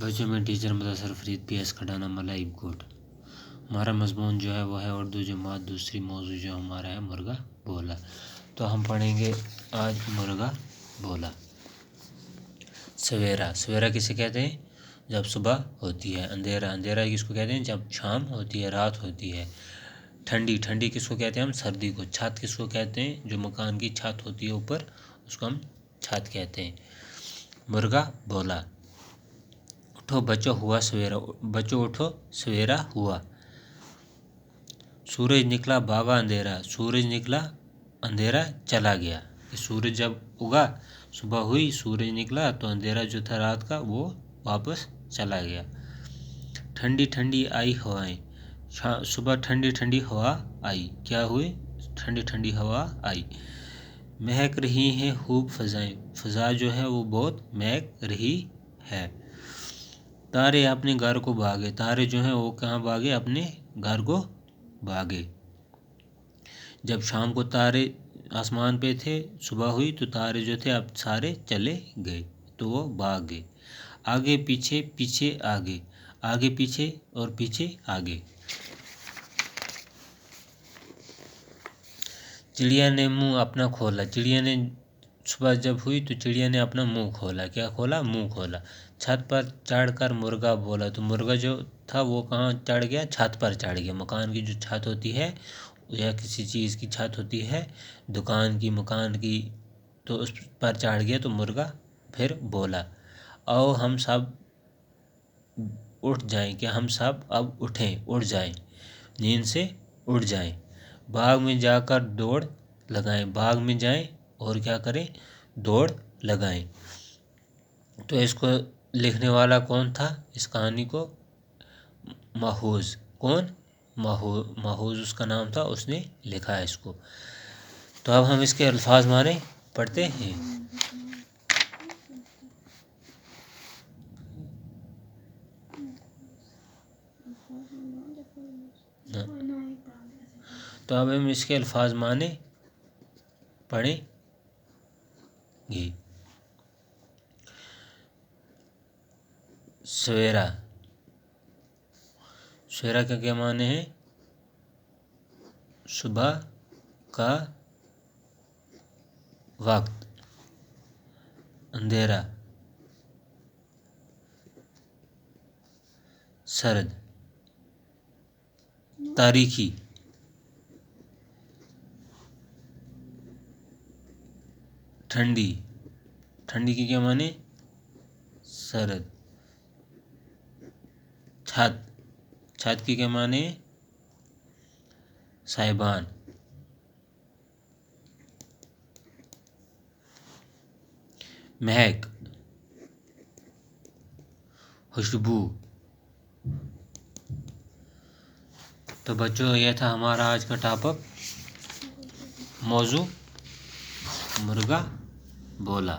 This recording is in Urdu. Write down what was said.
بچوں میں ٹیچر مدثر فرید PS کھڈانا ملائب کوٹ۔ ہمارا مضمون جو ہے وہ ہے اردو جماعت دوسری، موضوع جو ہمارا ہے مرغا بولا۔ تو ہم پڑھیں گے آج مرغا بولا۔ سویرا، سویرا کسے کہتے ہیں؟ جب صبح ہوتی ہے۔ اندھیرا، اندھیرا کس کو کہتے ہیں؟ جب شام ہوتی ہے، رات ہوتی ہے۔ ٹھنڈی، ٹھنڈی کس کو کہتے ہیں؟ ہم سردی کو۔ چھت کس کو کہتے ہیں؟ جو مکان کی چھت ہوتی ہے اوپر، اس کو ہم چھت کہتے ہیں۔ مرغا بولا، اٹھو بچو ہوا سویرا، بچو اٹھو سویرا ہوا۔ سورج نکلا بھاگا اندھیرا، سورج نکلا اندھیرا چلا گیا۔ سورج جب اگا، صبح ہوئی، سورج نکلا تو اندھیرا جو تھا رات کا وہ واپس چلا گیا۔ ٹھنڈی ٹھنڈی آئی ہوائیں، صبح ٹھنڈی ٹھنڈی ہوا آئی۔ کیا ہوئی؟ ٹھنڈی ٹھنڈی ہوا آئی۔ مہک رہی ہیں خوب فضائیں، فضا جو ہے وہ بہت مہک رہی ہے۔ تارے اپنے گھر کو بھاگے، تارے جو ہیں وہ کہاں بھاگے؟ اپنے گھر کو بھاگے۔ جب شام کو تارے آسمان پہ تھے، صبح ہوئی تو تارے جو تھے اب سارے چلے گئے تو وہ بھاگ گئے۔ آگے پیچھے پیچھے آگے، آگے پیچھے اور پیچھے آگے۔ چڑیا نے منہ اپنا کھولا، چڑیا نے صبح جب ہوئی تو چڑیا نے اپنا منہ کھولا۔ کیا کھولا؟ منہ کھولا۔ چھت پر چڑھ کر مرغا بولا، تو مرغا جو تھا وہ کہاں چڑھ گیا؟ چھت پر چڑھ گیا۔ مکان کی جو چھت ہوتی ہے یا کسی چیز کی چھت ہوتی ہے، دکان کی، مکان کی، تو اس پر چڑھ گیا تو مرغا پھر بولا، آؤ ہم سب اٹھ جائیں، کہ ہم سب اب اٹھیں، اٹھ جائیں، نیند سے اٹھ جائیں، باغ میں جا کر دوڑ لگائیں، باغ میں جائیں اور کیا کریں؟ دوڑ لگائیں۔ تو اس کو لکھنے والا کون تھا؟ اس کہانی کو محفوظ، کون؟ محفوظ اس کا نام تھا، اس نے لکھا ہے اس کو۔ تو اب ہم اس کے الفاظ معنی پڑھتے ہیں۔ تو اب ہم اس کے الفاظ معنی پڑھیں گے۔ سویرا، سویرا کا کیا معنی ہے؟ صبح کا وقت۔ اندھیرا، سرد، تاریکی، ٹھنڈی، ٹھنڈی کی کیا معنی؟ سرد۔ چھت، چھت کی کیا معنی؟ سائبان۔ مہک، خوشبو۔ تو بچوں یہ تھا ہمارا آج کا ٹاپک، موضوع مرغا بولا۔